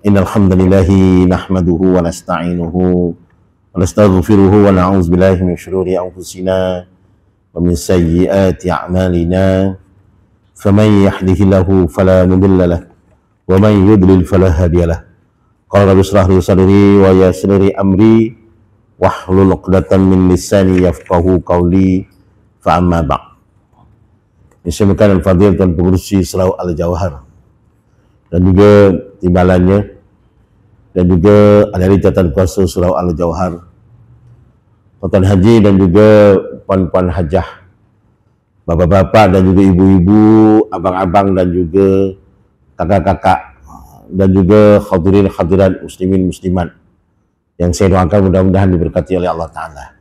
Innal hamdalillahi nahmaduhu wa nasta'inuhu wa nastaghfiruhu wa na'udzu billahi min shururi anfusina wa min sayyiati a'malina. Faman yahdihillahu fala mudilla lahu wa man yudlil fala hadiya lahu. Qala rabbi shrah li sadri wa yassir li amri wahlul 'uqdatam min lisani yafqahu qawli. Fa amma ba'd. Disebutkan al-fadhil dan pengurusi Surau Al-Jawhar dan juga timbalannya dan juga ahli catatan kuasa Surau Al-Jawhar, tuan haji dan juga puan-puan hajah, bapak-bapak dan juga ibu-ibu, abang-abang dan juga kakak-kakak dan juga hadirin-hadirat muslimin muslimat yang saya doakan mudah-mudahan diberkati oleh Allah Ta'ala.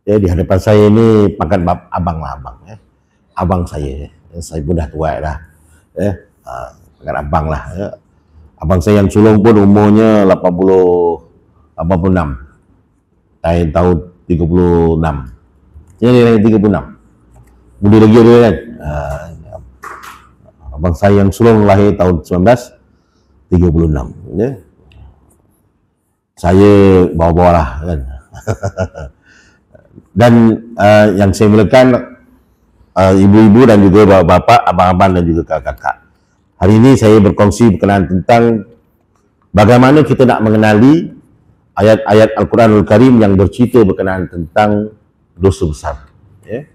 Ya, di hadapan saya ini pangkat abang lah, abang ya. Abang saya pun dah tua dah ya, pangkat abang lah ya. Abang saya yang sulung pun umurnya 86 tahun 36 jadi 36 muda lagi dia kan. Abang saya yang sulung lahir tahun 1936 ya. Saya bawa-bawa lah kan. Dan yang saya mulakan ibu-ibu dan juga bapak-bapak, abang-abang dan juga kakak-kakak. Hari ini saya berkongsi berkenaan tentang bagaimana kita nak mengenali ayat-ayat Al-Quranul Karim yang bercerita berkenaan tentang dosa besar. Ya.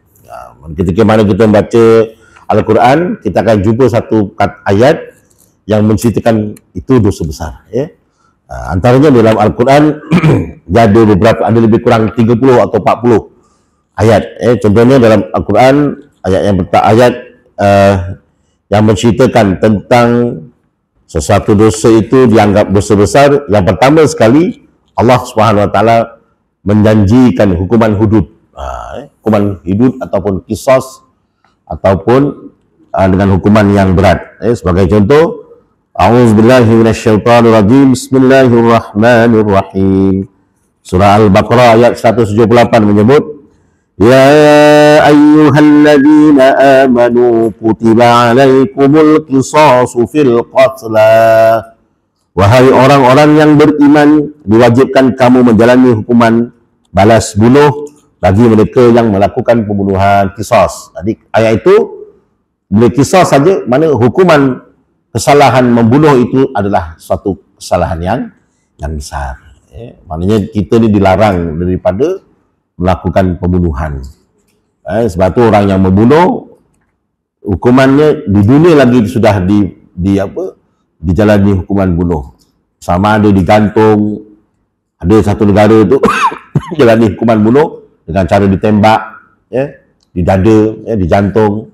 Ketika mana kita membaca Al-Quran, kita akan jumpa satu ayat yang menceritakan itu dosa besar. Ya. Antaranya dalam Al-Quran ada beberapa, ada lebih kurang 30 atau 40 ayat. Contohnya dalam Al-Quran ayat yang menceritakan tentang sesuatu dosa itu dianggap dosa besar. Yang pertama sekali, Allah Subhanahu Wa Taala menjanjikan hukuman hudud, hukuman hudud ataupun qisas ataupun dengan hukuman yang berat. Sebagai contoh, A'udzubillahi minasyaitonirrajim. Bismillahirrahmanirrahim. Surah Al-Baqarah ayat 178 menyebut, Ya ayyuhalladzina amanu kutiba alaikumul qisasu fil qatla. Wahai orang-orang yang beriman, diwajibkan kamu menjalani hukuman balas bunuh bagi mereka yang melakukan pembunuhan. Qisas. Jadi ayat itu bila qisas saja, mana hukuman kesalahan membunuh itu adalah suatu kesalahan yang besar. Maknanya kita ni dilarang daripada melakukan pembunuhan. Sebab tu orang yang membunuh hukumannya di dunia lagi sudah dijalani hukuman bunuh. Sama ada digantung, ada satu negara tu jalani hukuman bunuh dengan cara ditembak ya, di dada ya, di jantung.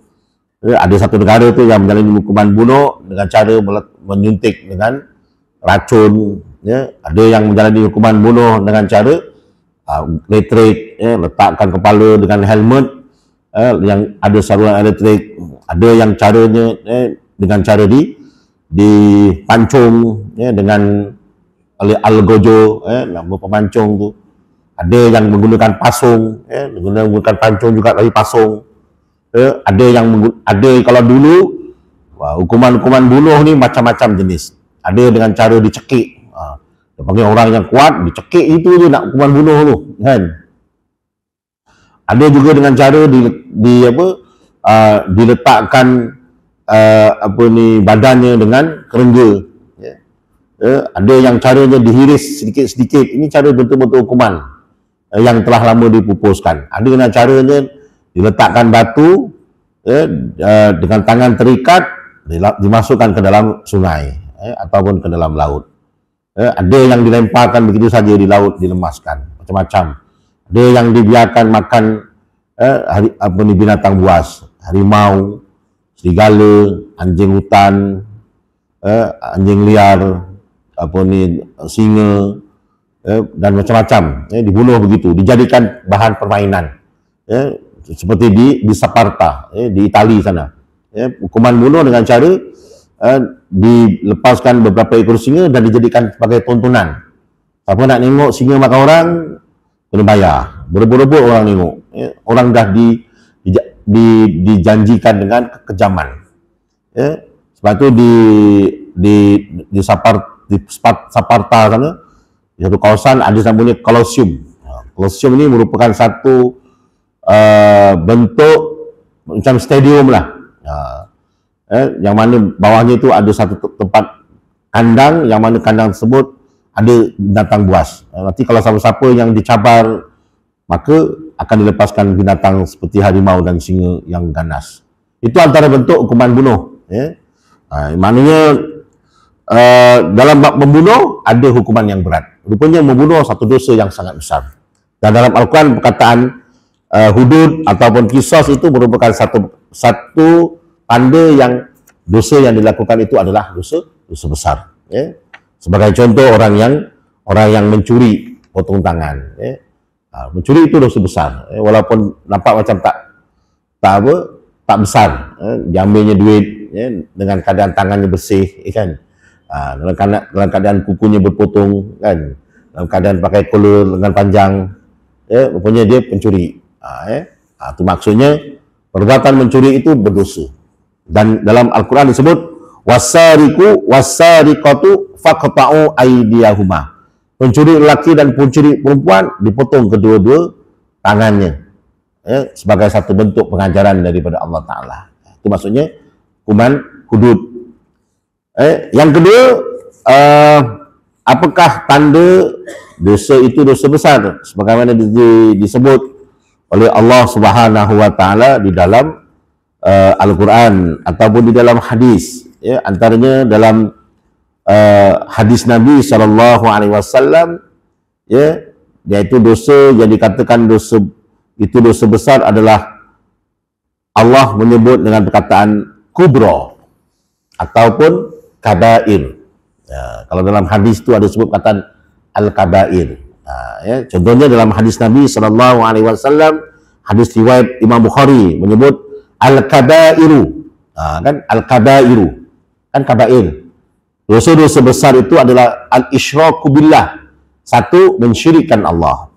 Ada satu negara tu yang menjalani hukuman bunuh dengan cara menyuntik dengan racun ya. Ada yang menjalani hukuman bunuh dengan cara elektrik ya, letakkan kepala dengan helmet yang ada saluran elektrik. Ada yang caranya dengan cara dipancung ya, dengan algojo nama pemancung tu. Ada yang menggunakan pasung ya, menggunakan pancung juga lagi pasung. Ada kalau dulu hukuman-hukuman bunuh ni macam-macam jenis. Ada dengan cara dicekik. Dia panggil orang yang kuat, dicekik itu je nak hukuman bunuh tu, kan? Ada juga dengan cara diletakkan badannya dengan kerengga. Ya. Ada yang caranya dihiris sedikit-sedikit. Ini cara bentuk-bentuk hukuman yang telah lama dipupuskan. Ada dengan caranya diletakkan batu dengan tangan terikat, dimasukkan ke dalam sungai ataupun ke dalam laut. Ada yang dilemparkan begitu saja di laut, dilemaskan, macam-macam. Ada yang dibiarkan makan binatang buas, harimau, serigala, anjing hutan, anjing liar, singa, dan macam-macam. Dibunuh begitu, dijadikan bahan permainan. Seperti di Sparta, di Itali sana. Hukuman bunuh dengan cara dilepaskan beberapa ekor singa dan dijadikan sebagai tontonan. Siapa nak tengok singa makan orang, kena bayar. Berebut-rebut orang tengok. Orang dah dijanjikan dengan kekejaman. Sebab tu di di Sparta sana, di satu kawasan ada namanya Colosseum. Colosseum ini merupakan satu bentuk macam stadium lah, yang mana bawahnya itu ada satu tempat kandang, yang mana kandang tersebut ada binatang buas. Nanti kalau siapa-siapa yang dicabar, maka akan dilepaskan binatang seperti harimau dan singa yang ganas. Itu antara bentuk hukuman bunuh. Maknanya dalam bab membunuh ada hukuman yang berat. Rupanya membunuh satu dosa yang sangat besar. Dan dalam Al-Quran perkataan hudud ataupun kisos itu merupakan satu tanda yang dosa yang dilakukan itu adalah dosa besar. Sebagai contoh orang yang mencuri potong tangan. Mencuri itu dosa besar. Walaupun nampak macam tak besar. Diambilnya duit dengan keadaan tangannya bersih, kan? Dalam keadaan kukunya berpotong, kan? Dalam keadaan pakai kolor lengan panjang, rupanya dia pencuri. Itu maksudnya perbuatan mencuri itu berdosa. Dan dalam Al-Quran disebut wasariku wasariqatu faqta'u aydiyahuma. Pencuri lelaki dan pencuri perempuan dipotong kedua-dua tangannya, sebagai satu bentuk pengajaran daripada Allah Ta'ala. Itu maksudnya hukuman hudud. Yang kedua, apakah tanda dosa itu dosa besar sebagaimana disebut oleh Allah Subhanahu wa Ta'ala di dalam Al-Quran ataupun di dalam hadis, antaranya dalam hadis Nabi SAW, yaitu dosa yang dikatakan dosa besar adalah Allah menyebut dengan perkataan kubra ataupun kabair. Kalau dalam hadis itu ada sebut perkataan al-kabair. Contohnya dalam hadis Nabi SAW, hadis riwayat Imam Bukhari menyebut al-kabairu, kan al-kabairu, kan kabair. Dosa-dosa besar itu adalah al-isyraku billah, satu, mensyirikkan Allah.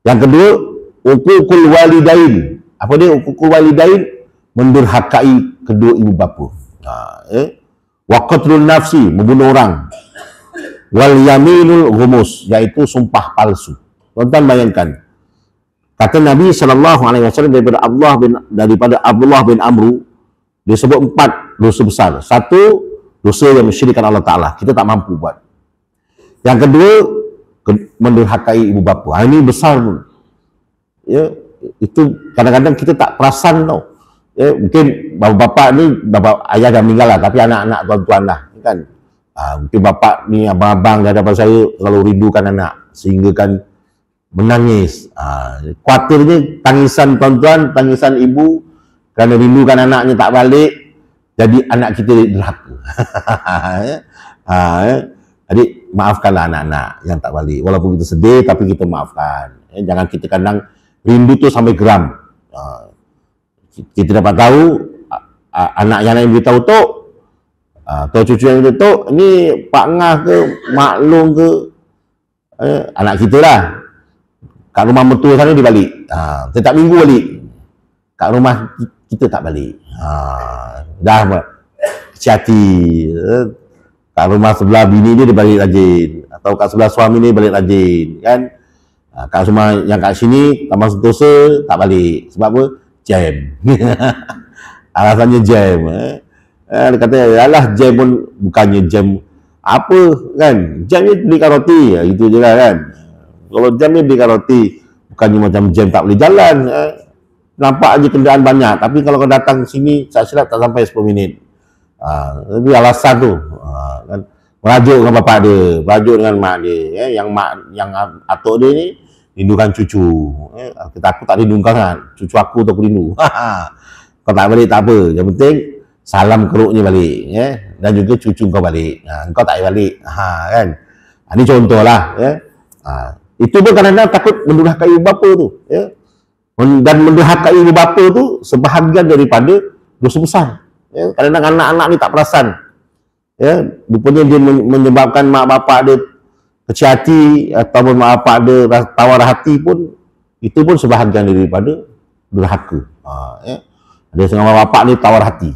Yang kedua, uququl walidain. Apa dia uququl walidain? Mendurhakai kedua ibu bapa. Wa qatlun nafsi, membunuh orang. Wal yaminul ghumus, yaitu sumpah palsu. Tuan-tuan bayangkan, kata Nabi SAW daripada Abdullah bin Amru, dia sebut 4 dosa besar. Satu, dosa yang mensyirikkan Allah Ta'ala, kita tak mampu buat. Yang kedua, mendurhakai ibu bapa. Ini besar pun. Itu kadang-kadang kita tak perasan tau. Mungkin bapa ni, ayah dah meninggal lah, tapi anak-anak tuan-tuan lah, kan. Mungkin bapa ni, abang-abang dah dapat saya selalu rindukan anak, sehingga kan menangis. Khawatirnya tangisan tuan-tuan, tangisan ibu kerana rindukan anaknya tak balik, jadi anak kita derhaka. Jadi maafkanlah anak-anak yang tak balik. Walaupun kita sedih, tapi kita maafkan. Jangan kita kadang rindu tu sampai geram. Kita dapat tahu anak yang lain beritahu tu, atau cucu yang beritahu, ni Pak Ngah ke, Mak Long ke, anak kita lah. Kat rumah mertua sana dia balik. Setiap minggu balik. Kat rumah kita tak balik. Dah kecil hati. Kat rumah sebelah bini dia balik rajin, atau kat sebelah suami ni balik rajin, kan. Kat rumah yang kat sini Taman Sentosa tak balik. Sebab apa? Jam. Alasannya jam. Dia kata, alah jam pun bukannya jam apa, kan. Jam ni belikan roti, itu je lah, kan. Kalau jam ni belikan roti, bukannya macam jam tak boleh jalan. Nampak aja kenderaan banyak, tapi kalau kau datang sini tak silap tak sampai 10 minit. Tapi alasan tu, kan, merajuk dengan bapak dia, merajuk dengan mak dia. Yang atuk dia ni rindukan cucu. Aku tak rindu kau kan, cucu aku tu aku rindu. Kau tak balik tak apa, yang penting salam keruknya balik, dan juga cucu kau balik. Kau tak balik, kan. Ini contoh lah. Itu pun kadang-kadang takut mendurhakai ibu bapa tu. Dan mendurhakai ibu bapa tu sebahagian daripada dosa besar. Kadang-kadang anak-anak ni tak perasan. Rupanya dia menyebabkan mak bapak dia kecil hati, ataupun mak bapak dia tawar hati pun, itu pun sebahagian daripada durhaka. Ada setengah mak bapak ni tawar hati.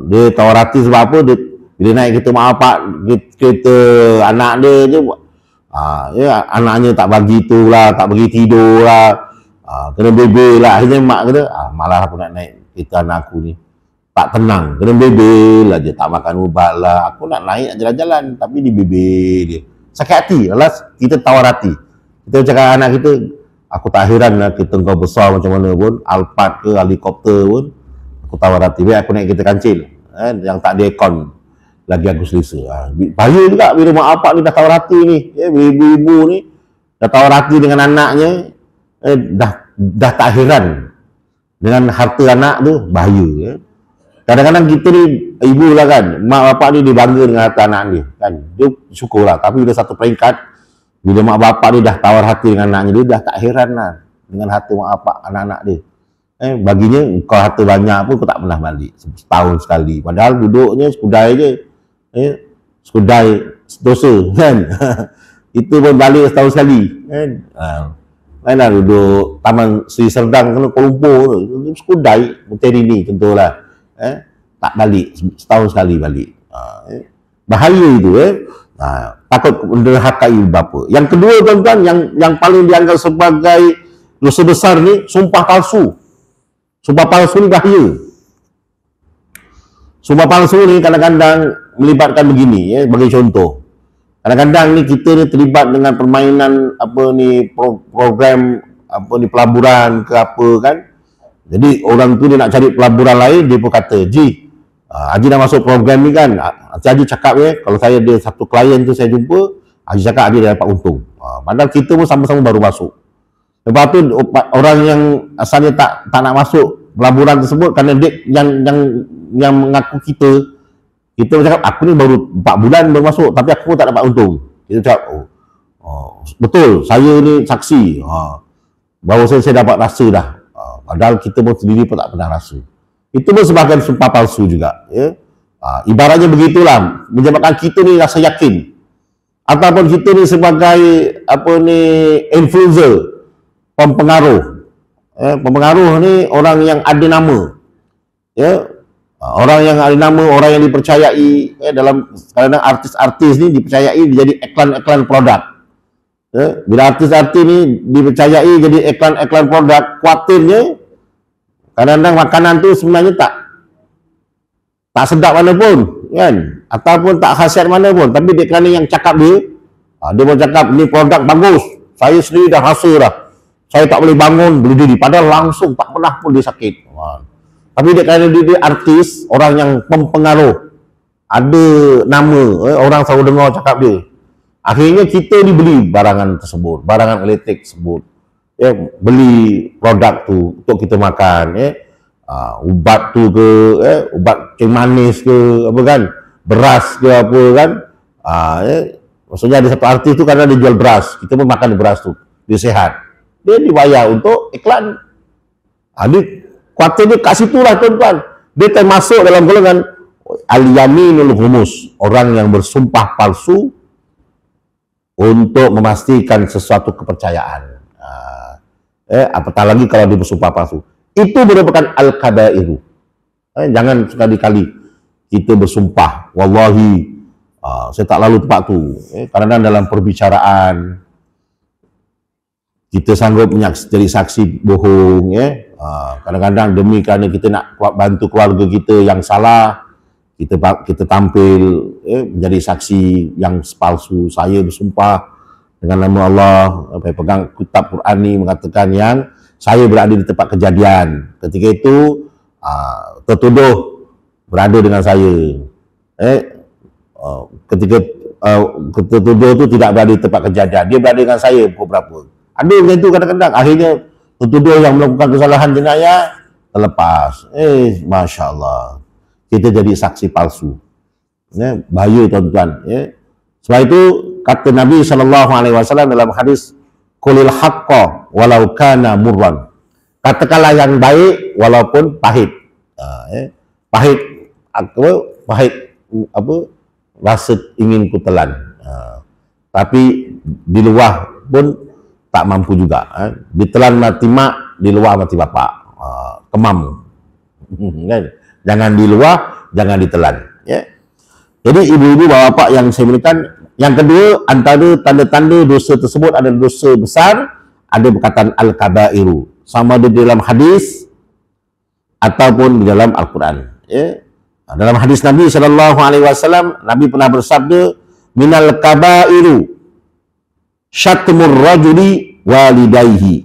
Dia tawar hati sebab apa? Dia Bila naik kereta mak bapak, kereta anak dia je, ya, anaknya tak bagi tu lah, tak bagi tidur lah, kena bebel lah. Akhirnya mak kata, malah aku nak naik kereta anak aku ni, tak tenang, kena bebel lah je, tak makan ubat lah. Aku nak naik jalan-jalan, tapi dibebel dia. Sakit hati, alas kita tawar hati. Kita cakap anak kita, aku tak heran lah kereta kau besar macam mana pun, Alphard ke helikopter pun, aku tawar hati. Biar aku naik kereta kancil, yang tak ada aircon, lagi aku selesa. Bahaya juga bila mak bapak ni dah tawar hati ni, ibu-ibu ni dah tawar hati dengan anaknya, dah tak heran dengan harta anak tu, bahaya. Kadang-kadang kita ni ibu lah kan, mak bapak ni dia bangga dengan harta anak dia kan, dia syukurlah. Tapi bila satu peringkat, bila mak bapak ni dah tawar hati dengan anaknya, dia dah tak heran lah dengan harta mak bapak anak-anak dia. Baginya kau harta banyak pun kau tak pernah balik setahun sekali, padahal duduknya sekudai je, sekudai dosa kan. Itu pun balik setahun sekali kan. Mainlah duduk Taman Seri Serdang kena Kuala Lumpur tu, sekudai menteri ni contohlah, tak balik setahun sekali balik. Bahaya itu. Takut menderhakai ibu bapa. Yang kedua tuan-tuan, yang paling dianggap sebagai dosa besar ni, sumpah palsu. Sumpah palsu ni bahaya. Sumpah palsu ni kadang-kadang melibatkan begini, bagi contoh. Kadang-kadang ni kita ni terlibat dengan permainan program pelaburan ke apa kan. Jadi orang tu dia nak cari pelaburan lain, dia pun kata, Ji, Haji dah masuk program ni kan, Haji cakap kalau saya ada satu klien tu saya jumpa, Haji cakap Haji dah dapat untung. Padahal kita pun sama-sama baru masuk. Lepas tu orang yang asalnya tak nak masuk pelaburan tersebut, kerana dia yang mengaku kita cakap, aku ni baru 4 bulan baru masuk, tapi aku pun tak dapat untung. Kita cakap, betul, saya ni saksi, bahawa saya dapat rasa dah. Padahal kita pun sendiri pun tak pernah rasa. Itu pun sebagai sumpah palsu juga. Ibaratnya begitulah, menyebabkan kita ni rasa yakin. Ataupun kita ni sebagai influencer, pempengaruh. Pempengaruh ni orang yang ada nama. Orang yang ada nama, orang yang dipercayai, dalam kadang-kadang artis-artis ni dipercayai jadi iklan-iklan produk. Bila artis-artis ni dipercayai jadi iklan-iklan produk, khawatirnya kadang-kadang makanan tu sebenarnya tak sedap mana pun kan, ataupun tak khasiat mana pun, tapi dia kerana yang cakap dia pun cakap ni produk bagus, saya sendiri dah rasa dah, saya tak boleh bangun berdiri, padahal langsung tak pernah pun dia sakit. Tapi dia kerana dia artis, orang yang mempengaruh, ada nama, orang selalu dengar cakap dia, akhirnya kita dibeli barangan tersebut, barangan elektrik tersebut, beli produk tu untuk kita makan, ubat tu ke, ubat kencing manis ke, apa kan, beras ke apa kan, maksudnya ada satu artis tu karena dia jual beras, kita pun makan beras tu, dia sehat, dia dibayar untuk iklan. Dia kuatir dia kat situ lah tuan-tuan, dia termasuk dalam golongan al-yaminul ghumus, orang yang bersumpah palsu untuk memastikan sesuatu kepercayaan. Apatah lagi kalau dia bersumpah palsu, itu merupakan al-kabairu. Jangan sekali-kali kita bersumpah, wallahi saya tak lalu tempat tu. Kadang-kadang dalam perbicaraan kita sanggup jadi saksi bohong, kadang-kadang demi kerana kita nak bantu keluarga kita yang salah, kita tampil menjadi saksi yang palsu. Saya bersumpah dengan nama Allah, pegang kitab Quran ni mengatakan yang saya berada di tempat kejadian ketika itu, tertuduh berada dengan saya, ketika tertuduh tu tidak berada di tempat kejadian, dia berada dengan saya pukul berapa. Ada macam itu kadang-kadang, akhirnya tertuduh yang melakukan kesalahan jenayah terlepas. Masya Allah, kita jadi saksi palsu. Bahaya tuan-tuan. Sebab itu kata Nabi SAW dalam hadis, qulil haqqa walau kana murran, katakanlah yang baik walaupun pahit. Pahit apa, rasa ingin ku telan, tapi di luar pun tak mampu juga. Ditelan mati mak, di luar mati bapak. Kemam. Kan? Jangan di luar, jangan ditelan. Jadi ibu-ibu bapak-bapak yang saya muliakan, yang kedua antara tanda-tanda dosa tersebut adalah dosa besar, ada perkataan al-kabairu, sama ada di dalam hadis ataupun di dalam Al-Quran. Ya. Dalam hadis Nabi SAW, Nabi pernah bersabda, minal kabairu syatmur rajuli walidayhi.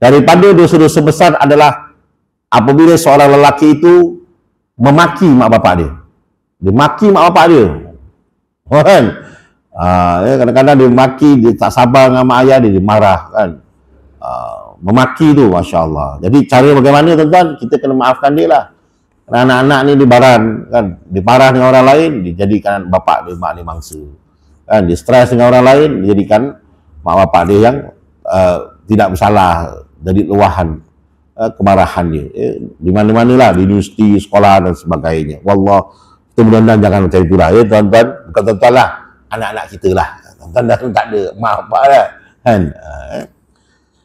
Daripada dosa-dosa besar adalah apabila seorang lelaki itu memaki mak bapak dia. Dia maki mak bapak dia. Kan? Kadang-kadang dia maki, dia tak sabar dengan mak ayah dia, dia marah kan. Memaki tu, Masya Allah. Jadi cara bagaimana tuan-tuan, kita kena maafkan dia lah. Kerana anak-anak ni dibaran kan, diparah dengan orang lain, dijadikan bapak dia mak dia mangsa kan, dia stres dengan orang lain, dijadikan mak bapak dia yang tidak bersalah, jadi luahan kemarahan dia. Di mana-mana lah, di universiti, sekolah dan sebagainya. Wallah, kita mudah-mudahan jangan macam itulah ya tuan-tuan. Bukan tuan-tuan lah, anak-anak kita lah. Tuan-tuan dah tak ada mak bapak lah kan.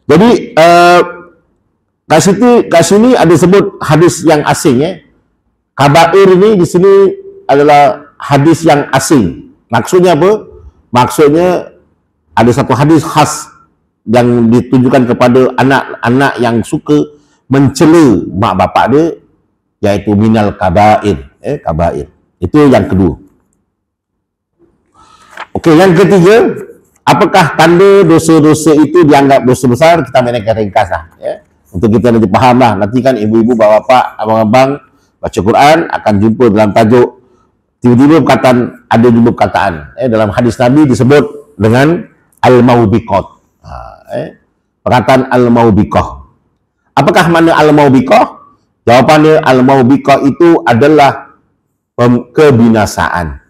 Jadi kat sini ada sebut hadis yang asing ya. Kabair ini di sini adalah hadis yang asing. Maksudnya apa? Maksudnya ada satu hadis khas yang ditujukan kepada anak-anak yang suka mencela mak bapak dia, iaitu minal kabair. Kabair. Itu yang kedua. Okey, yang ketiga, apakah tanda dosa-dosa itu dianggap dosa besar? Kita mainkan ringkas lah ya. Untuk kita nanti faham lah. Nanti kan ibu-ibu, bapak-bapak, abang-abang baca Quran akan jumpa dalam tajuk tiba-tiba perkataan, ada jumpa perkataan dalam hadis Nabi disebut dengan al-maubiqat. Perkataan al-maubiqah. Apakah makna al-maubiqah? Jawapannya, al-maubiqah itu adalah kebinasaan.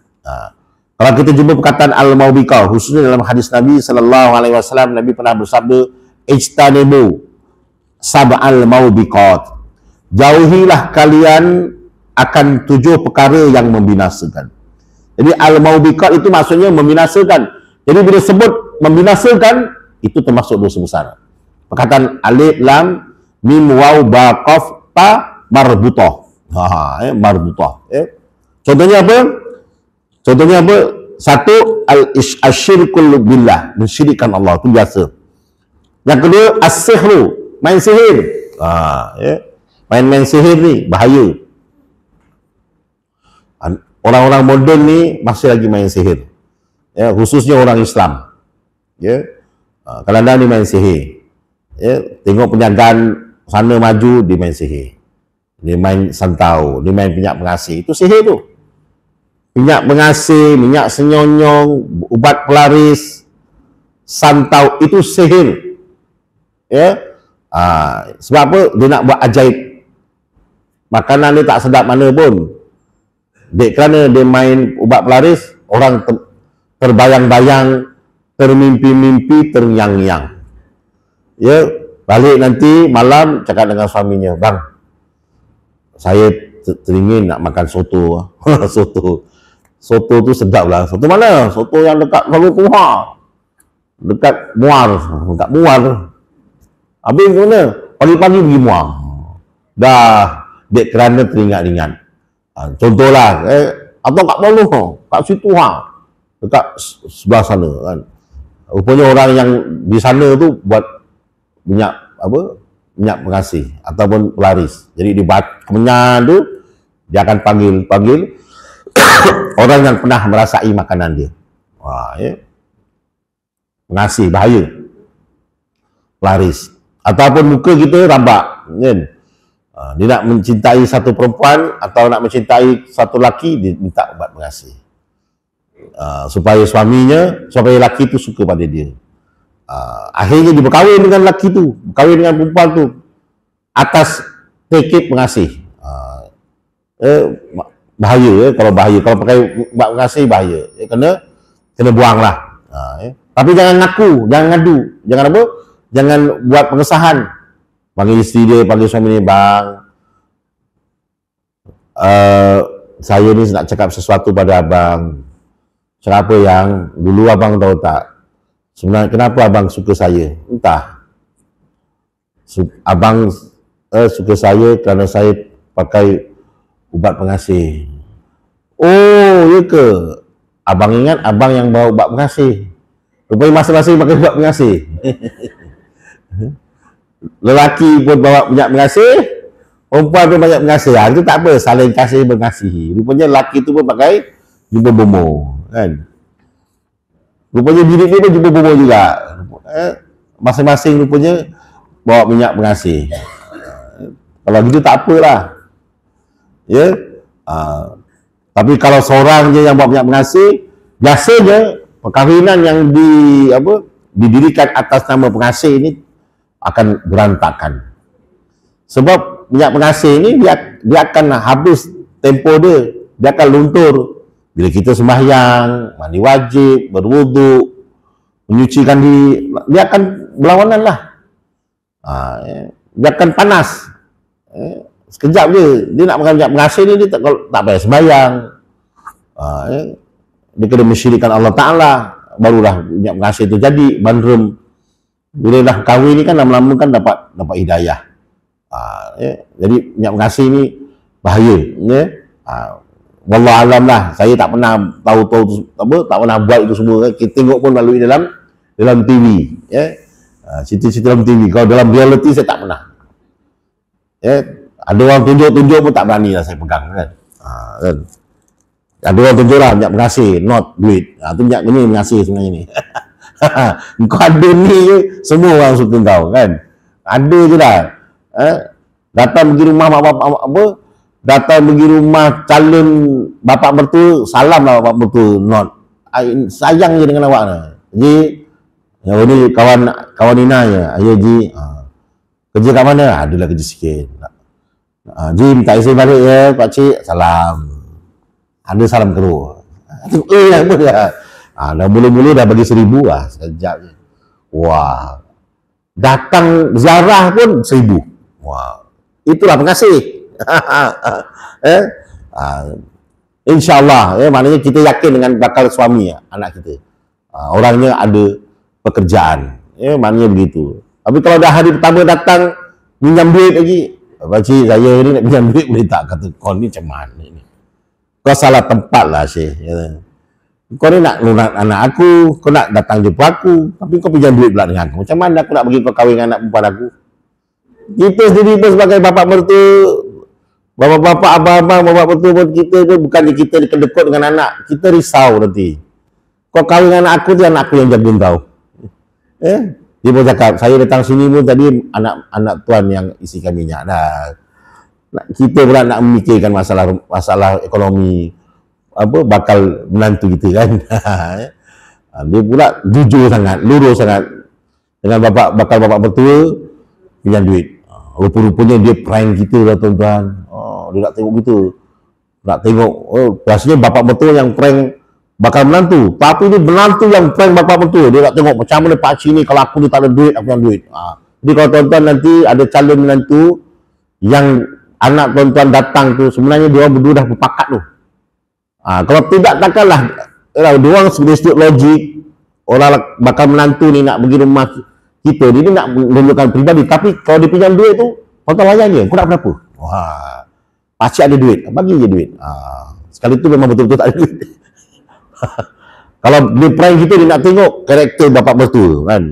Kalau kita jumpa perkataan al-maubiqah, khususnya dalam hadis Nabi SAW, Nabi pernah bersabda, ijtanibu sab'al maubiqat. Jauhilah kalian akan 7 perkara yang membinasakan. Jadi al-maubiqat itu maksudnya membinasakan. Jadi bila sebut membinasakan, itu termasuk dosa besar. Perkataan alif lam mim waw ba qaf ta marbutah. Marbutah. Contohnya apa? Contohnya apa? Satu, al-syirkul billah, mensyirikkan Allah, itu biasa. Yang kedua, as-sihru, main sihir. Main-main sihir ni bahaya. Orang-orang moden ni masih lagi main sihir. Ya, khususnya orang Islam. Ya. Kadang-kadang dia main sihir. Ya, tengok penjagaan sana maju, dia main sihir. Dia main santau, dia main minyak pengasih. Itu sihir tu. Minyak pengasih, minyak senyonyong, ubat pelaris, santau, itu sihir. Ya. Sebab apa? Dia nak buat ajaib. Makanan dia tak sedap mana pun. Kerana dia main ubat pelaris, orang terbayang-bayang, termimpi-mimpi, terngiang-ngiang. Ya, balik nanti malam cakap dengan suaminya, bang, saya teringin nak makan soto. Soto tu sedap lah. Soto mana? Soto yang dekat Kuala Lumpur. Dekat Muar. Dekat Muar. Habis ke mana? Pagi-pagi pergi Muar. Dah, dek kerana teringat-ingat. Contohlah, atau kat mana? Kat situ dekat sebelah sana kan. Rupanya orang yang di sana tu buat minyak apa? Minyak pengasih ataupun pelaris. Jadi di kemenyan tu dia akan panggil orang yang pernah merasai makanan dia. Ya. Pengasih bahaya. Pelaris. Ataupun muka kita rabak kan. Dia nak mencintai satu perempuan atau nak mencintai satu lelaki, dia minta ubat pengasih. Supaya supaya lelaki tu suka pada dia. Akhirnya dia berkahwin dengan lelaki tu, berkahwin dengan perempuan tu atas tekik pengasih. Bahaya ya, kalau pakai ubat pengasih bahaya. Kena buang lah. Tapi jangan ngaku, jangan ngadu, jangan apa? Jangan buat pengesahan. Panggil isteri dia, panggil suami dia, bang, saya ni nak cakap sesuatu pada abang. Cakap apa yang dulu abang tahu tak? Sebenarnya kenapa abang suka saya? Entah. Abang suka saya kerana saya pakai ubat pengasih. Oh, ya ke? Abang ingat abang yang bawa bab pengasih. Rupanya masing-masing pakai bab pengasih. Lelaki pun bawa minyak pengasih, perempuan pun banyak pengasih. Itu tak apa, saling kasih mengasihi. Rupanya lelaki tu pun pakai jubah bomo, kan? Rupanya bini dia pun jubah bomo juga. Masing-masing rupanya bawa minyak pengasih. Kalau gitu tak apalah. Ya. Tapi kalau seorang je yang bawa minyak pengasih, biasanya perkahwinan yang didirikan atas nama pengasih ini akan berantakan. Sebab minyak pengasih ini dia akan habis tempo dia akan luntur. Bila kita sembahyang, mandi wajib, berwuduk, menyucikan diri, dia akan berlawanan lah. Dia akan panas. Sekejap je, dia nak makan minyak pengasih ni, dia tak payah sembahyang. Dia kena mensyirikkan Allah Ta'ala, barulah minyak pengasih itu jadi, bandrem. Bila dah kahwin ni kan lama-lama kan dapat hidayah. Jadi minyak pengasih ni bahaya, ya. Wallahualam lah, saya tak pernah tahu tak pernah buat itu semua. Kita tengok pun melalui dalam TV, ya. Cerita-cerita dalam TV. Kalau dalam reality saya tak pernah. Ya, ada orang tunjuk pun tak berani lah saya pegang, kan. Kan. Ada orang tunjuk lah minyak pengasih, not duit. Itu minyak ni pengasih sebenarnya ni. Kau ada ni je, semua orang suka kau, kan. Ada je lah. Datang pergi rumah datang pergi rumah calon bapak mertua, salam lah bapak mertua, not. Sayang je dengan awak lah. Ji, yang ni kawan Nina je. Ayo Ji, kerja kat mana? Adalah kerja sikit. Ji, minta isi balik ya pakcik, salam. Ada salam terus. Apa dia? Dah mula-mula dah bagi 1,000 lah sekejap je. Wah. Datang ziarah pun 1,000. Wah. Itulah pengasih. InsyaAllah, maknanya kita yakin dengan bakal suami anak kita. Orangnya ada pekerjaan. Maknanya begitu. Tapi kalau dah hari pertama datang pinjam duit lagi, pakcik saya ni nak pinjam duit boleh tak? Kata kau ni macam mana ni? Kau salah tempat lah Syekh. Kau ni nak lunak anak aku, kau nak datang jumpa aku, tapi kau pinjam duit pula dengan aku. Macam mana aku nak bagi kau kahwin dengan anak perempuan aku? Kita sendiri pun sebagai bapak mertua, bapak-bapak, abang-abang, bapak mertua pun kita pun bukannya kita kedekut dengan anak, kita risau nanti. Kau kahwin dengan anak aku, dia anak aku yang jaga kau. Dia pun cakap, saya datang sini pun tadi anak tuan yang isikan minyak dah. Kita pula nak memikirkan masalah ekonomi, bakal menantu kita, kan. Dia pula jujur sangat, lurus sangat dengan bakal bapak mertua pinjam duit. Rupa-rupanya dia prank kita lah tuan-tuan. Dia nak tengok gitu, nak tengok. Biasanya bapak mertua yang prank bakal menantu, tapi ni menantu yang prank bapak mertua. Dia nak tengok macam mana pakcik ni, kalau aku ni tak ada duit, aku yang duit. Jadi kalau tuan-tuan nanti ada calon menantu yang anak tuan-tuan datang tu, sebenarnya dia orang berdua dah berpakat tu. Kalau tidak takkanlah dia orang sedikit logik, orang bakal menantu ni nak pergi rumah kita, dia nak menunjukkan pribadi, tapi kalau dia pinjam duit tu, tuan-tuan layan dia, kau nak berapa? Wah, pakcik ada duit, bagi je duit. Sekali tu memang betul-betul tak ada duit. Kalau dia prank kita, dia nak tengok karakter bapak mertua, kan.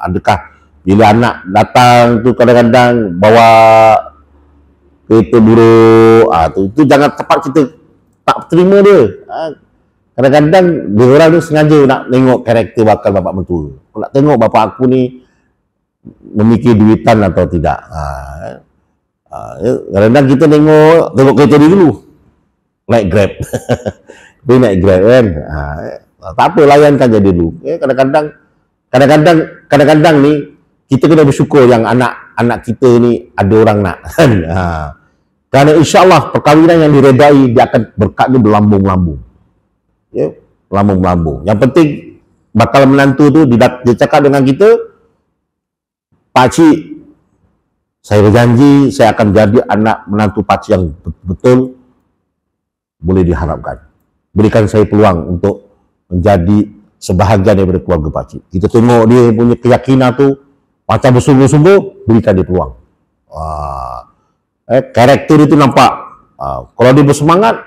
Adakah bila anak datang tu kadang-kadang bawa kereta buruk, tu jangan tepat kita tak terima dia. Kadang-kadang dia orang tu sengaja nak tengok karakter bakal bapak mertua. Aku nak tengok bapak aku ni memikir duitan atau tidak. Kadang-kadang kita tengok kereta dia dulu, naik Grab. Dia naik Grab, kan. Tak apa, layankan je dulu. Kadang-kadang ni kita kena bersyukur yang anak kita ni ada orang nak, kan. Kerana insyaAllah perkahwinan yang diredai, dia akan berkatnya berlambung-lambung. Ya, berlambung-lambung. Yang penting bakal menantu tu dia cakap dengan kita, pakcik, saya berjanji saya akan jadi anak menantu pakcik yang betul, boleh diharapkan. Berikan saya peluang untuk menjadi sebahagian daripada keluarga pakcik. Kita tengok dia punya keyakinan tu macam bersungguh-sungguh, berikan dia peluang. Karakter itu nampak. Kalau dia bersemangat,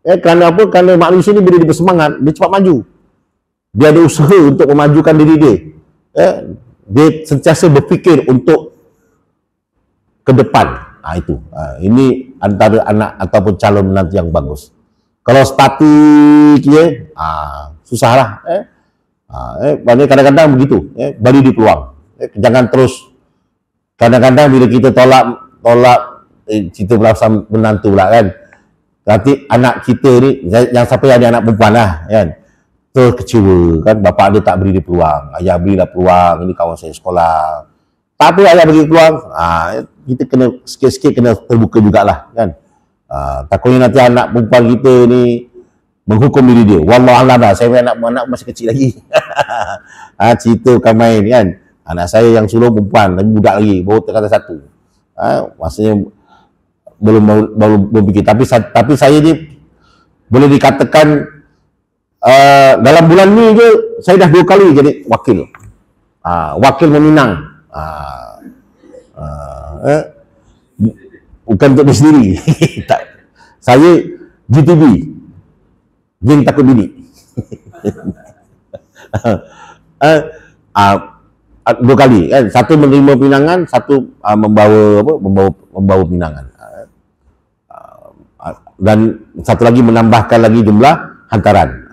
Kerana apa? Kerana manusia ni bila dia bersemangat, dia cepat maju. Dia ada usaha untuk memajukan diri dia. Dia sentiasa berfikir untuk ke depan. Itu. Ini antara anak ataupun calon menantu yang bagus. Kalau statik je, susahlah. Kadang-kadang begitu. Bagi dia peluang. Jangan terus. Kadang-kadang bila kita tolak cerita belasam menantu pula kan. Nanti anak kita ni, yang siapa yang ada anak perempuan lah kan, terkecewa kan, bapak dia tak beri dia peluang, ayah berilah peluang, ini kawan saya sekolah, tak apa ayah bagi peluang, kita kena sikit-sikit kena terbuka jugalah kan. Takutnya nanti anak perempuan kita ni menghukum diri dia, wallahualam lah, saya anak masih kecil lagi. Cerita bukan main kan, anak saya yang sulung perempuan, tapi budak lagi, baru terkata satu. Maksudnya belum fikir, tapi saya ni boleh dikatakan dalam bulan ni je saya dah 2 kali jadi wakil. Wakil meminang. Bukan untuk diri sendiri. Tak. Saya GTB, geng takut bini. 2 kali kan, satu menerima pinangan, satu membawa pinangan. Dan satu lagi menambahkan lagi jumlah hantaran.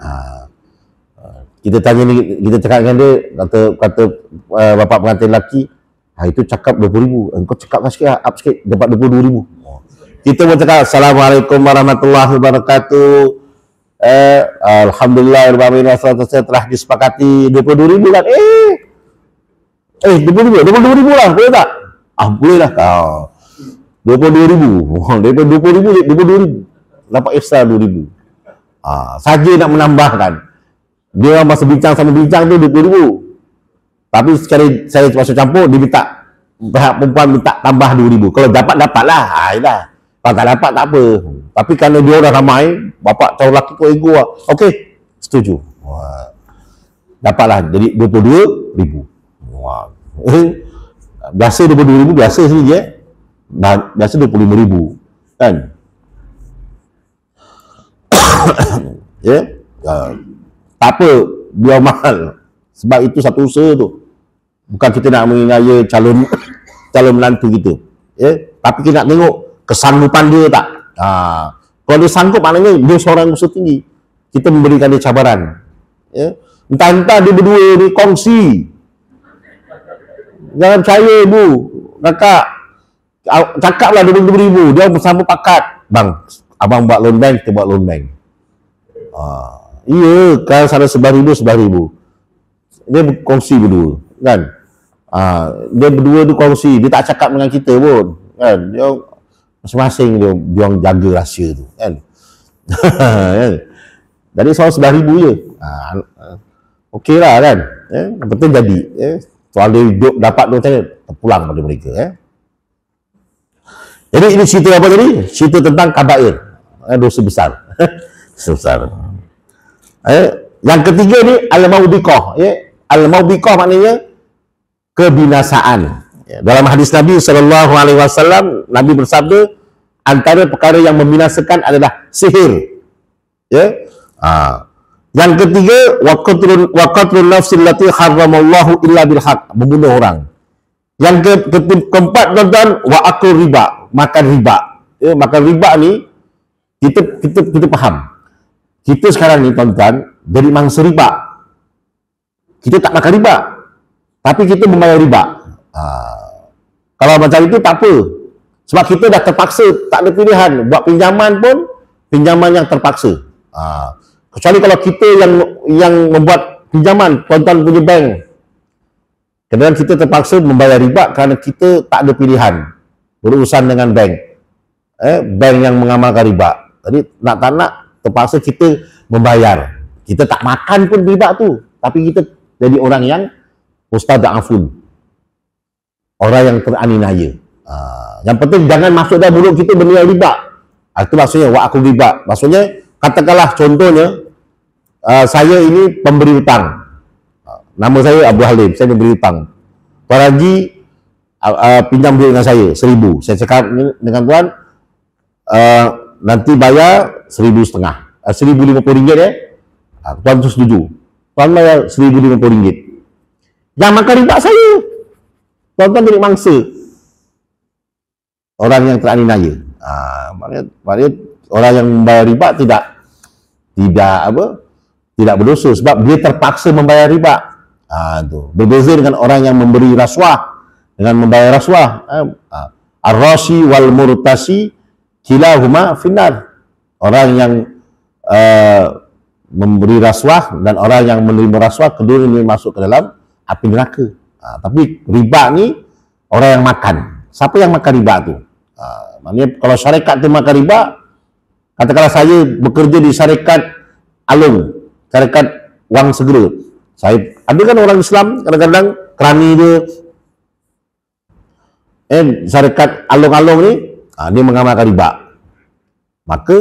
Kita tanya ni, kita cakap dengan dia, kata bapak pengantin lelaki, itu cakap 20,000, engkau cakapkan sikit, up sikit, dapat 22,000. Kita pun cakap, Assalamualaikum warahmatullahi wabarakatuh, Alhamdulillah telah disepakati 22,000 kan, 22,000 lah, boleh tak? Boleh lah kau. 22,000, daripada 20,000 22,000, dapat extra 2,000. Saja nak menambahkan, dia orang masa bincang sama bincang tu 20,000, tapi sekali saya masuk campur, dia minta, pihak perempuan minta tambah 2,000. Kalau dapat, dapatlah. Kalau tak dapat, tak apa. Tapi kerana dia orang ramai, bapak calon lelaki tu ego lah. Okey, setuju. Dapatlah, jadi 22,000. Biasa 22,000, biasa sini je. Biasa 25,000 kan. Tak apa biar mahal, sebab itu satu usaha tu. Bukan kita nak menginaya calon menantu kita, tapi kita nak tengok kesanggupan dia tak. Kalau dia sanggup, maknanya dia seorang yang usaha tinggi. Kita memberikan dia cabaran, entah-entah dia berdua ni kongsi. Jangan percaya ibu, kakak, cakaplah 20,000, dia bersama pakat, bang, abang buat loan bank, kita buat loan bank. Iya, kan sana 11,000. Dia berkongsi berdua, kan? Dia berdua tu kongsi, dia tak cakap dengan kita pun, kan? Dia masing-masing dia orang jaga rahsia tu, kan? Jadi soal 11,000 je. Okey lah kan? Yang penting jadi. Soal dia hidup dapat tu macam mana? Terpulang pada mereka. Jadi ini cerita apa tadi? Cerita tentang kabair, dosa besar. Dosa besar. Yang ketiga ni al-maubiqah. Al-maubiqah maknanya kebinasaan. Dalam hadis Nabi SAW, Nabi bersabda, antara perkara yang membinasakan adalah sihir. Yang ketiga, wa qatlun nafsil lati haramallahu illa bil haq, membunuh orang. Yang keempat, tuan-tuan, wa akul riba, makan riba. Makan riba ni kita faham. Kita sekarang ni, tuan-tuan, jadi mangsa riba. Kita tak makan riba, tapi kita membayar riba. Kalau macam itu tak apa, sebab kita dah terpaksa, tak ada pilihan. Buat pinjaman pun pinjaman yang terpaksa. Kecuali kalau kita yang membuat pinjaman, tuan-tuan punya bank, kadang-kadang kita terpaksa membayar riba kerana kita tak ada pilihan berurusan dengan bank, bank yang mengamalkan riba. Jadi nak tak nak terpaksa kita membayar. Kita tak makan pun riba tu, tapi kita jadi orang yang mustada'afun, orang yang teraninaya. Yang penting jangan masuk dalam mulut kita benda yang riba. Itu maksudnya wa akul riba. Maksudnya katakanlah contohnya, saya ini pemberi hutang. Nama saya Abu Halim, saya memberi hutang. Tuan Haji pinjam duit dengan saya 1,000. Saya cakap dengan tuan, nanti bayar 1,500, RM1,050 ya. Tuan tu setuju. Tuan bayar RM1,050. Yang makan riba saya. Tuan-tuan jadi mangsa orang yang teraniaya. Maknanya orang yang membayar riba tidak berdosa sebab dia terpaksa membayar riba. Berbeza dengan orang yang memberi rasuah dengan membayar rasuah. Ar-rashi wal murtasi kilahuma finnar. Orang yang memberi rasuah dan orang yang menerima rasuah, kedua ini masuk ke dalam api neraka. Tapi riba ni orang yang makan. Siapa yang makan riba tu? Maknanya kalau syarikat tu makan riba, katakanlah saya bekerja di syarikat Alung, syarikat Wang Segera. Saya ada kan orang Islam kadang-kadang kerani dia syarikat Alung-Alung ni dia mengamalkan riba. Maka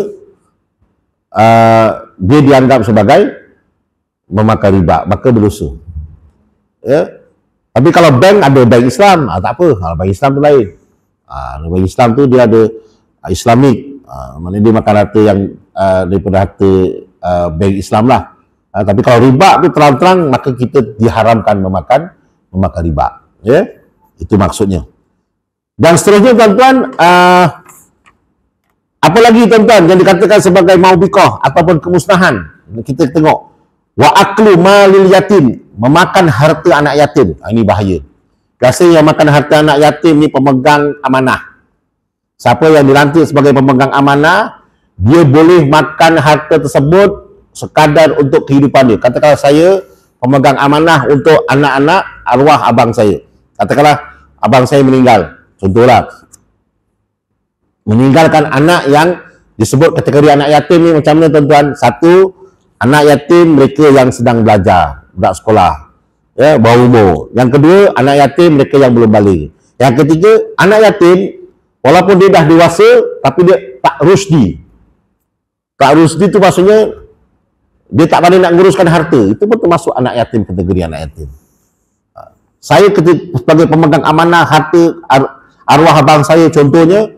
dia dianggap sebagai memakan riba, maka berdosa. Ya. Tapi kalau bank ada bank Islam, tak apa. Kalau bank Islam tu lain. Bank Islam tu dia ada Islamik. Maknanya dia makan harta yang daripada harta bank Islam lah. Tapi kalau riba tu terang-terang, maka kita diharamkan memakan riba. Ya, itu maksudnya. Dan seterusnya tuan-tuan, apa lagi tuan-tuan yang dikatakan sebagai maubikoh ataupun kemusnahan? Kita tengok. Wa aklu malil yatim, memakan harta anak yatim. Ini bahaya. Biasanya yang makan harta anak yatim ni pemegang amanah. Siapa yang dilantik sebagai pemegang amanah, dia boleh makan harta tersebut sekadar untuk kehidupan dia. Katakanlah saya pemegang amanah untuk anak-anak arwah abang saya. Katakanlah abang saya meninggal. Contohlah, meninggalkan anak yang disebut kategori anak yatim ni macam mana tuan-tuan? Satu, anak yatim mereka yang sedang belajar, budak sekolah, ya, bawah umur. Yang kedua, anak yatim mereka yang belum balik. Yang ketiga, anak yatim walaupun dia dah dewasa tapi dia tak rusdi. Tak rusdi tu maksudnya dia tak pandai nak nguruskan harta. Itu pun termasuk anak yatim, kategori anak yatim. Saya sebagai pemegang amanah harta arwah abang saya, contohnya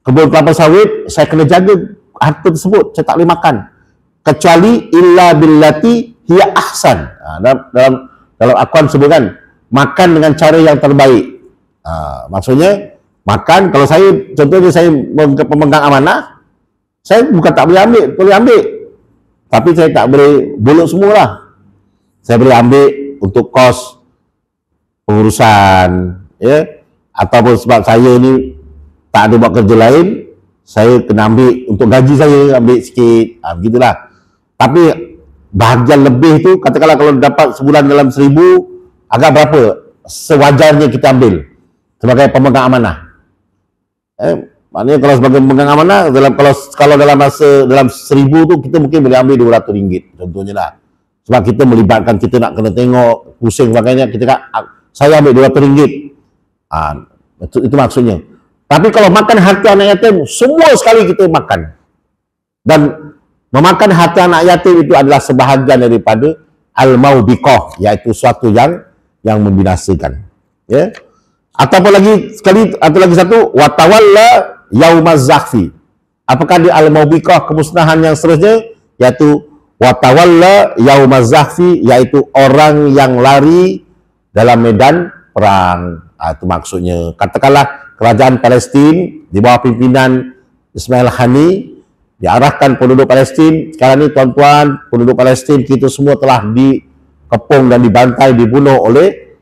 kebun kelapa sawit, saya kena jaga harta tersebut. Saya tak boleh makan kecuali illa billati hiya ahsan. Dalam akuan sebutkan makan dengan cara yang terbaik. Maksudnya makan, kalau saya contohnya saya pemegang amanah, saya bukan tak boleh ambil, boleh ambil, tapi saya tak boleh bolok semualah. Saya boleh ambil untuk kos pengurusan, ya, ataupun sebab saya ni tak ada buat kerja lain, saya kena ambil untuk gaji saya, ambil sikit, begitulah. Tapi bahagian lebih tu, katakanlah kalau dapat sebulan dalam 1,000, agak berapa sewajarnya kita ambil sebagai pemegang amanah. Maknanya kalau sebagai pemegang amanah, kalau dalam 1,000 tu kita mungkin boleh ambil RM200 contohnya lah. Sebab kita melibatkan, kita nak kena tengok pusing sebagainya, kita kata saya ambil RM200. Itu maksudnya. Tapi kalau makan harta anak yatim, semua sekali kita makan. Dan memakan harta anak yatim itu adalah sebahagian daripada al-maubikoh, iaitu suatu yang membinasakan. Ya. Atau lagi satu, watawalla yaumaz zahfi. Apakah di al-maubikoh kemusnahan yang seterusnya? Iaitu watawalla yaumaz zahfi, iaitu orang yang lari dalam medan perang. Itu maksudnya. Katakanlah kerajaan Palestin di bawah pimpinan Ismail Hani diarahkan penduduk Palestin. Sekarang ni tuan-tuan, penduduk Palestin kita semua telah dikepung dan dibantai, dibunuh oleh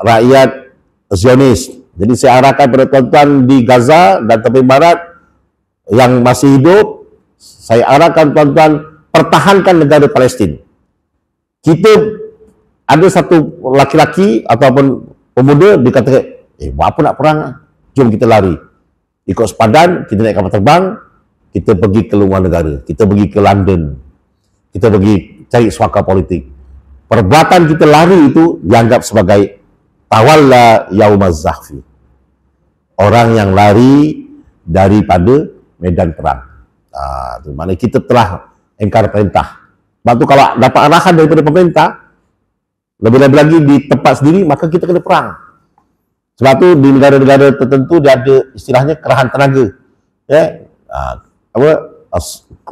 rakyat Zionis. Jadi saya arahkan pada tuan-tuan di Gaza dan tepi barat yang masih hidup, saya arahkan tuan-tuan pertahankan negara Palestin. Kita ada satu laki-laki ataupun pemuda dikatakan, buat apa nak perang? Jom kita lari. Ikut sepadan, kita naik kapal terbang, kita pergi ke luar negara, kita pergi ke London, kita pergi cari suaka politik. Perbuatan kita lari itu dianggap sebagai tawalla yaumaz zahfi. Orang yang lari daripada medan perang. Itu maknanya kita telah engkar perintah. Sebab tu kalau dapat arahan daripada pemerintah, lebih-lebih lagi di tempat sendiri, maka kita kena perang. Sebab tu di negara-negara tertentu dia ada istilahnya kerahan tenaga. Ya, Apa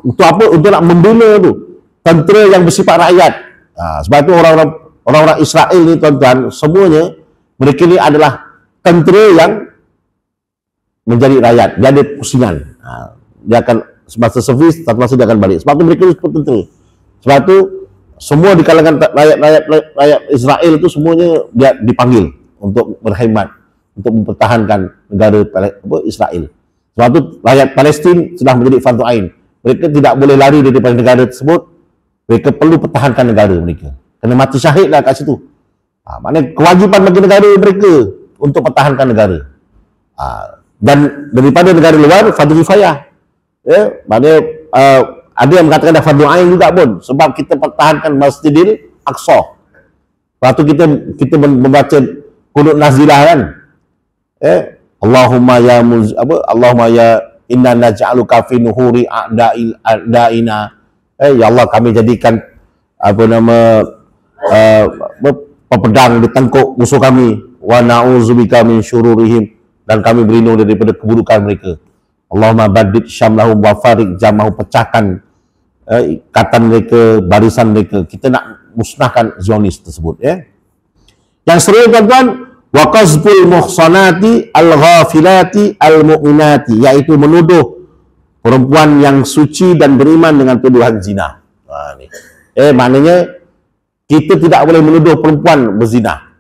untuk apa? Untuk nak membina tu tentera yang bersifat rakyat. Sebab tu orang-orang Israel ni tuan-tuan, semuanya mereka ni adalah tentera yang menjadi rakyat. Dia ada pusingan. Dia akan semasa servis, satu masa dia akan balik. Sebab tu mereka ni seperti tentera. Sebab tu semua di kalangan rakyat Israel tu semuanya dia dipanggil untuk berkhidmat, untuk mempertahankan negara Israel. Sebab tu rakyat Palestin sudah menjadi fardu ain. Mereka tidak boleh lari daripada negara tersebut. Mereka perlu pertahankan negara mereka. Kena mati syahid lah kat situ. Maknanya kewajipan bagi negara mereka untuk pertahankan negara. Dan daripada negara luar, fardu kifayah. Ya, maknanya ada yang mengatakan dah fardu ain juga pun, sebab kita pertahankan Masjidil Aqsa. Lepas tu kita membaca qunut nazilah kan. Allahumma ya inna naj'aluka fi nuhuri a'daina. Ya Allah, kami jadikan pedang di tengkuk musuh kami. Wa na'udzubika min syururihim, dan kami berlindung daripada keburukan mereka. Allahumma baddid syamlahum wa farik jamahu, pecahkan ikatan mereka, barisan mereka. Kita nak musnahkan Zionis tersebut, ya. Yang seterusnya tuan-tuan, wa qazful muhsanati al-ghafilati al-mu'minati, iaitu menuduh perempuan yang suci dan beriman dengan tuduhan zina. Maknanya kita tidak boleh menuduh perempuan berzina.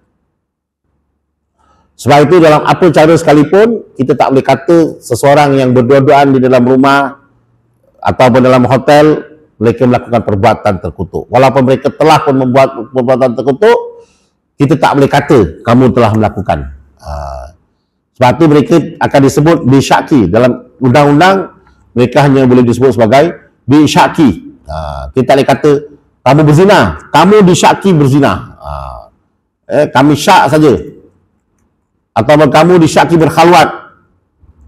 Sebab itu dalam apa cara sekalipun, kita tak boleh kata seseorang yang berdua-duaan di dalam rumah ataupun dalam hotel, mereka melakukan perbuatan terkutuk. Walaupun mereka telah pun membuat perbuatan terkutuk, kita tak boleh kata kamu telah melakukan. Sebab itu mereka akan disebut bisyaki. Dalam undang-undang, mereka hanya boleh disebut sebagai bisyaki. Kita tak boleh kata kamu berzina, kamu disyaki berzina. Kami syak saja. Atau kamu disyaki berkhalwat,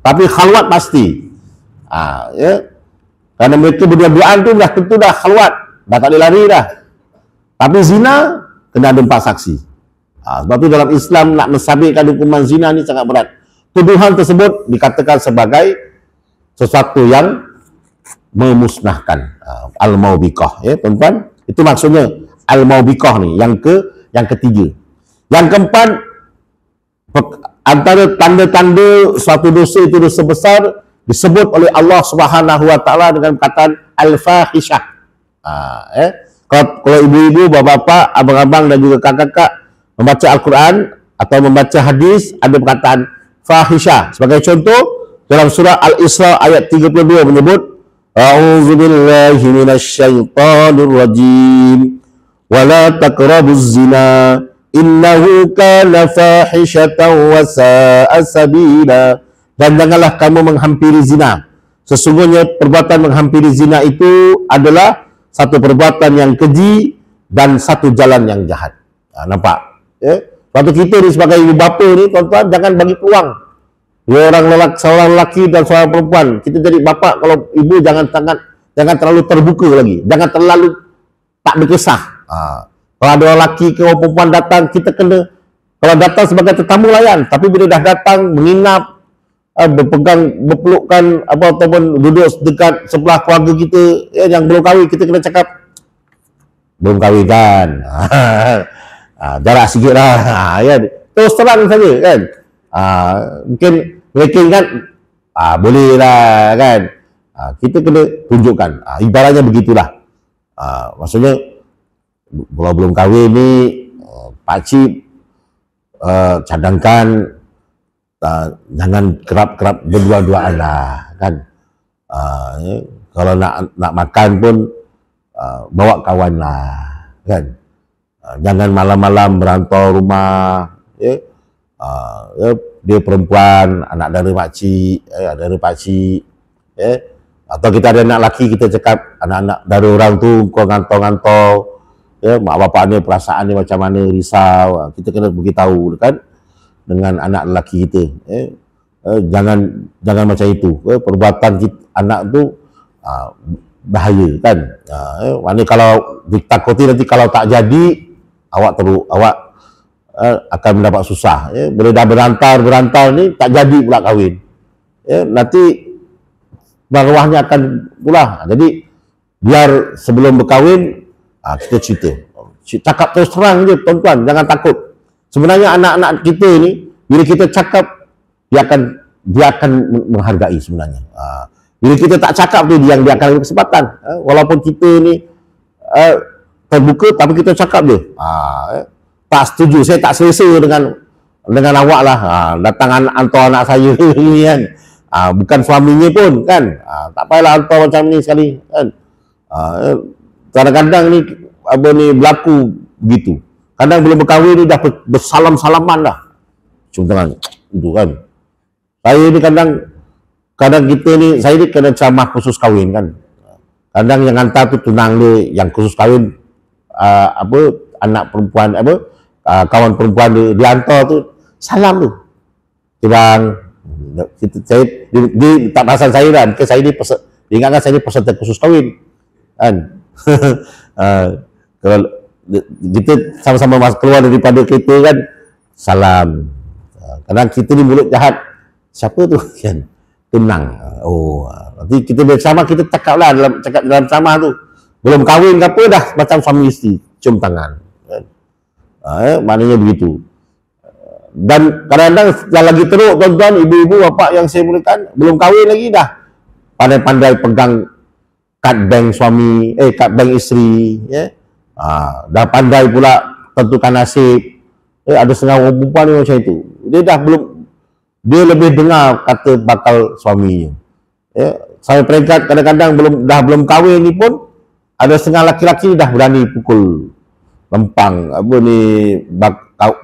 tapi khalwat pasti. Ya. Kerana mereka berdua-duaan tu dah tentu dah khalwat, dah tak boleh lari dah. Tapi zina kena ada 4 saksi. Sebab tu dalam Islam nak mensabitkan hukuman zina ni sangat berat. Tuduhan tersebut dikatakan sebagai sesuatu yang memusnahkan, al-maubiqah, ya tuan-tuan. Itu maksudnya al-maubiqah ni, yang ketiga. Yang keempat, antara tanda-tanda suatu dosa itu dosa besar disebut oleh Allah Subhanahu wa taala dengan perkataan al-fahishah. Kalau ibu-ibu, bapa-bapa, abang-abang dan juga kakak-kakak membaca Al-Quran atau membaca hadis, ada perkataan fahishah. Sebagai contoh, dalam surah Al-Isra ayat 32 menyebut, a'udzubillahi minasyaitonir rajim wa la taqrabuz zina innahu kana fahishatan wa sa'a sabila. Dan janganlah kamu menghampiri zina. Sesungguhnya perbuatan menghampiri zina itu adalah satu perbuatan yang keji dan satu jalan yang jahat. Nampak? Waktu kita ni sebagai ibu bapa ni tuan-tuan, jangan bagi peluang seorang lelaki dan seorang perempuan. Kita jadi bapa, kalau ibu jangan terlalu terbuka lagi, jangan terlalu tak berkisah. Kalau ada orang lelaki ke orang perempuan datang, kita kena, kalau datang sebagai tetamu layan, tapi bila dah datang menginap, berpelukan ataupun duduk dekat sebelah keluarga kita yang belum kahwin, kita kena cakap belum kahwin kan. Jarak sikit lah, ya. Terus terang saja kan. Mungkin mereka ingat boleh lah kan. Kita kena tunjukkan, ibaratnya begitulah. Maksudnya kalau belum kahwin ni, pakcik cadangkan jangan kerap-kerap berdua-duaan lah kan. Kalau nak makan pun bawa kawan lah kan. Jangan malam-malam berantau rumah, ya. Dia perempuan, anak dara makcik, dara pakcik, ya. Atau kita ada anak lelaki, kita cakap anak-anak dara orang tu kau ngantau-ngantau, ya, mak bapak ni perasaan dia macam mana, risau. Kita kena beritahu kan dengan anak lelaki kita, ya. Jangan macam itu, ya. Perbuatan kita, anak tu bahaya kan. Maknanya kalau ditakuti nanti kalau tak jadi, awak akan mendapat susah, ya. Bila dah berantar ni tak jadi pula kahwin, ya. Nanti maruahnya akan pula. Jadi biar sebelum berkahwin kita cerita, cakap terus terang je tuan-tuan, jangan takut. Sebenarnya anak-anak kita ni bila kita cakap dia akan menghargai sebenarnya. Bila kita tak cakap tu dia akan ada kesempatan. Walaupun kita ni terbuka tapi kita cakap je. Tak setuju, saya tak selesa dengan awak lah. Datang hantar anak saya ni kan. Bukan suaminya pun kan. Tak payahlah hantar macam ni sekali kan. Kadang-kadang ni berlaku begitu. Kadang belum berkahwin ni dah bersalam-salaman dah. Cuma tangan itu kan. Saya ni kadang kita ni, saya ni kena ceramah khusus kahwin kan. Kadang yang hantar tu tunang dia, yang khusus kahwin anak perempuan kawan perempuan dia hantar tu salam tu. Bang, dia tak pasal saya dah, mungkin saya ni dia ingatkan saya ni peserta khusus kahwin kan. Kalau kita sama-sama keluar daripada kereta kan, salam. Kadang kita ni mulut jahat, siapa tu kan, tenang. Nanti kita bersama, kita cakap dalam ceramah tu, belum kahwin ke apa dah macam suami isteri, cium tangan kan? Maknanya begitu. Dan kadang-kadang yang lagi teruk tuan-tuan, ibu-ibu, bapak yang saya mulakan, belum kahwin lagi dah pandai-pandai pegang kad bank suami, kad bank isteri, dah pandai pula tentukan nasib. Ada setengah orang perempuan ni macam itu, dia lebih dengar kata bakal suaminya. Saya peringkat kadang-kadang belum kahwin ni pun ada setengah laki-laki dah berani pukul lempang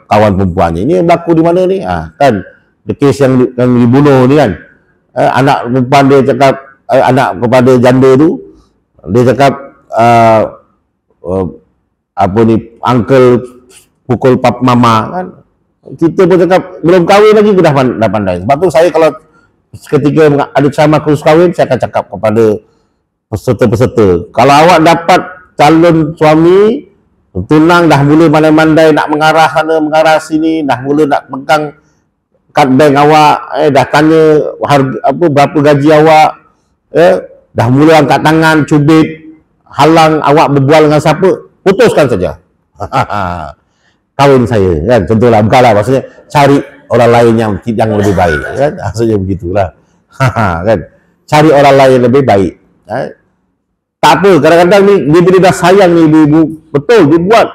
kawan perempuannya. Ini berlaku di mana ni? Kan the case yang dibunuh ni kan. Anak perempuan dia cakap, anak kepada janda tu, dia cakap uncle pukul mama kan. Kita pun cakap belum kahwin lagi dah pandai. Sebab tu saya kalau ketika ada ceramah khusus kahwin, saya akan cakap kepada peserta-peserta, kalau awak dapat calon suami, tunang dah mula mandai-mandai nak mengarah sana mengarah sini, dah mula nak pegang kad bank awak, dah tanya berapa gaji awak, dah mula angkat tangan, cubit, halang awak berbual dengan siapa, putuskan saja. Kahwin saya kan, contohlah, bukanlah maksudnya cari orang lain yang lebih baik kan, maksudnya begitulah. Kan, cari orang lain yang lebih baik. Tak apa, kadang-kadang ni dia bila dah sayang ni ibu-ibu, betul dia buat.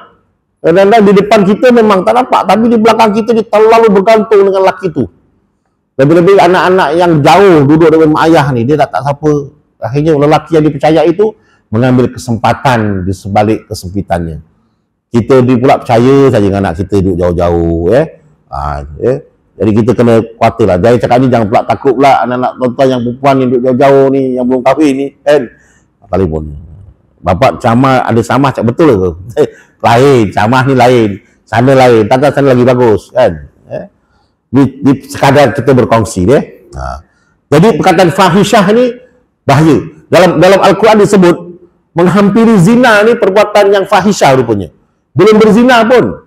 Kadang-kadang di depan kita memang tak nampak, tapi di belakang kita dia terlalu bergantung dengan lelaki tu. Lebih-lebih anak-anak yang jauh duduk dengan mak ayah ni, dia tak siapa. Akhirnya lelaki yang dipercayai itu mengambil kesempatan di sebalik kesempitannya. Kita pula percaya saja dengan anak kita duduk jauh-jauh. Jadi kita kena khawatir lah. Jadi cakap ni jangan pula takut pula anak-anak tuan-tuan yang perempuan yang duduk jauh-jauh ni, yang belum kahwin ni kan. Kalipun bapak ceramah ada sama cak betul ke? Lain, ceramah ni lain, sana lain, takkan sana lagi bagus kan. Di sekadar kita berkongsi dia. Jadi perkataan fahisyah ni bahaya. Dalam Al-Quran disebut menghampiri zina ni perbuatan yang fahisyah rupanya. Belum berzina pun.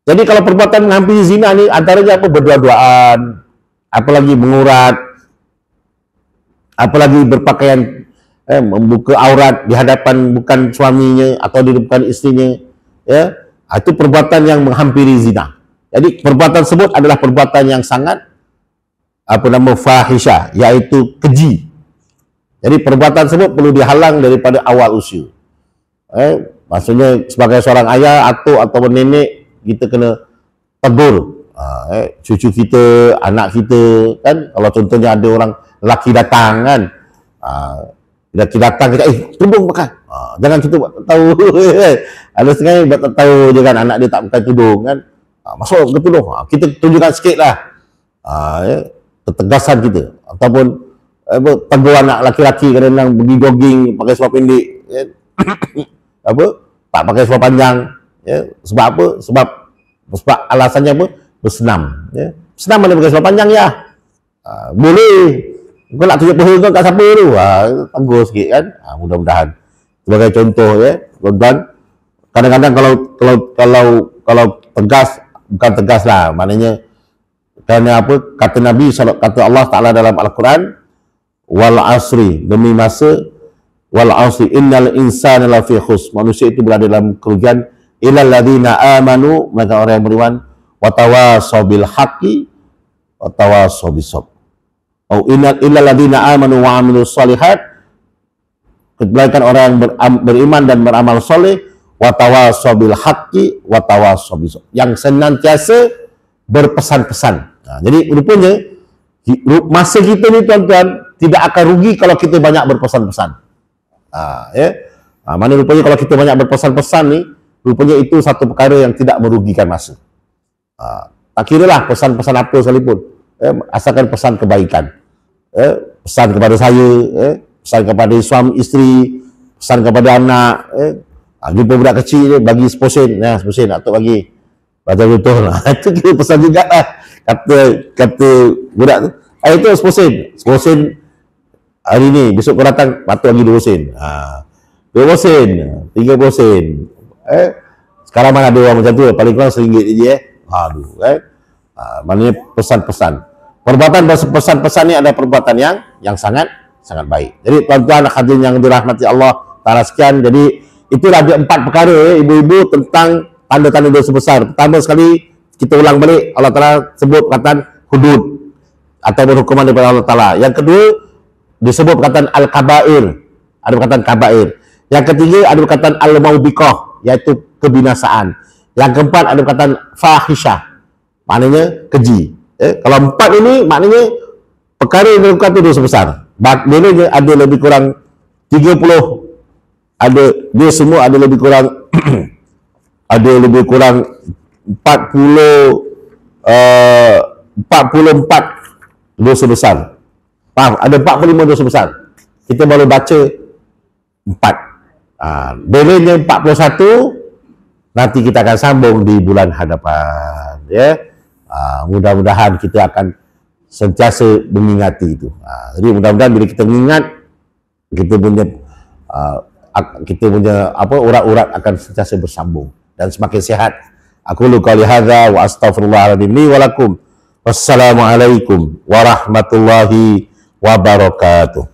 Jadi kalau perbuatan menghampiri zina ni antaranya apa? Berdua-duaan, apalagi mengurat, apalagi berpakaian membuka aurat di hadapan bukan suaminya atau di depan istrinya, itu perbuatan yang menghampiri zina. Jadi perbuatan tersebut adalah perbuatan yang sangat fahisyah, iaitu keji. Jadi perbuatan tersebut perlu dihalang daripada awal usia. Maksudnya sebagai seorang ayah atau nenek, kita kena tegur cucu kita, anak kita kan. Kalau contohnya ada orang lelaki datang kan, lelaki datang kita tudung pakai, jangan kita buat tahu. Ada setengah buat tak tahu je kan, anak dia tak pakai tudung kan, masuk ke tudung, kita tunjukkan sikit lah ketegasan kita. Ataupun tegur anak laki-laki kadang-kadang pergi jogging pakai seluar pendek kan? Tak pakai seluar panjang, sebab apa? Sebab alasannya apa? Bersenam. Senam mana pakai seluar panjang ya? Boleh. Kau nak tunjuk paha kau kat siapa tu? Tegur sikit kan? Mudah-mudahan. Sebagai contoh tuan-tuan, kadang-kadang kalau tegas, bukan tegas lah, maknanya kerana apa? Kata Nabi, kata Allah Ta'ala dalam Al-Quran, wal asri, demi masa, wal asri innal insana lafi khusr, manusia itu berada dalam kerugian, illal ladzina amanu, mereka orang yang beriman, wa tawasaw bil haqqi wa tawasaw bis sabr. Oh, illal ladzina amanu wa amilus shalihat, kebaikan orang yang beriman dan beramal soleh, wa tawasaw bil haqqi wa tawasaw bis sabr, yang senantiasa berpesan-pesan. Nah, jadi rupanya masa kita ni tuan-tuan tidak akan rugi kalau kita banyak berpesan-pesan. Mana rupanya kalau kita banyak berpesan-pesan ni, rupanya itu satu perkara yang tidak merugikan masa. Tak kira lah pesan-pesan apa sekalipun, asalkan pesan kebaikan, pesan kepada saya, pesan kepada suami isteri, pesan kepada anak, jumpa budak kecil dia bagi 10 sen, nah 10 sen nak bagi baca betul lah. Itu kita pesan juga lah, kata budak tu, itu 10 sen, 10 sen hari ni, besok kau datang patut bagi 2 sen, 20 sen, 30 sen. Sekarang mana ada orang macam tu, paling kurang RM1 je. Aduh, maknanya pesan-pesan. Perbuatan pesan-pesan ni ada perbuatan yang sangat baik. Jadi tuan-tuan hadirin yang dirahmati Allah Ta'ala sekian, jadi itulah ada 4 perkara ibu-ibu tentang tanda-tanda dosa besar. Pertama sekali kita ulang balik, Allah Ta'ala sebut perkataan hudud atau hukuman daripada Allah Ta'ala. Yang kedua disebut perkataan al-kabair, ada perkataan kabair. Yang ketiga ada perkataan al-maubiqah, iaitu kebinasaan. Yang keempat ada perkataan fahisyah, maknanya keji. Kalau 4 ini maknanya perkara yang dilakukan itu dosa besar. Maknanya ada lebih kurang 30, ada dia semua ada lebih kurang ada lebih kurang 44 dosa besar. Ada 45 dosa besar. Kita baru baca 4. Belenya 41, nanti kita akan sambung di bulan hadapan, ya. Mudah-mudahan kita akan sentiasa mengingati itu. Jadi mudah-mudahan bila kita mengingat, kita punya urat-urat akan sentiasa bersambung dan semakin sehat. Aku lu qali hadza wa astaghfirullahaladzim li wa lakum. Wassalamualaikum warahmatullahi wabarakatuh.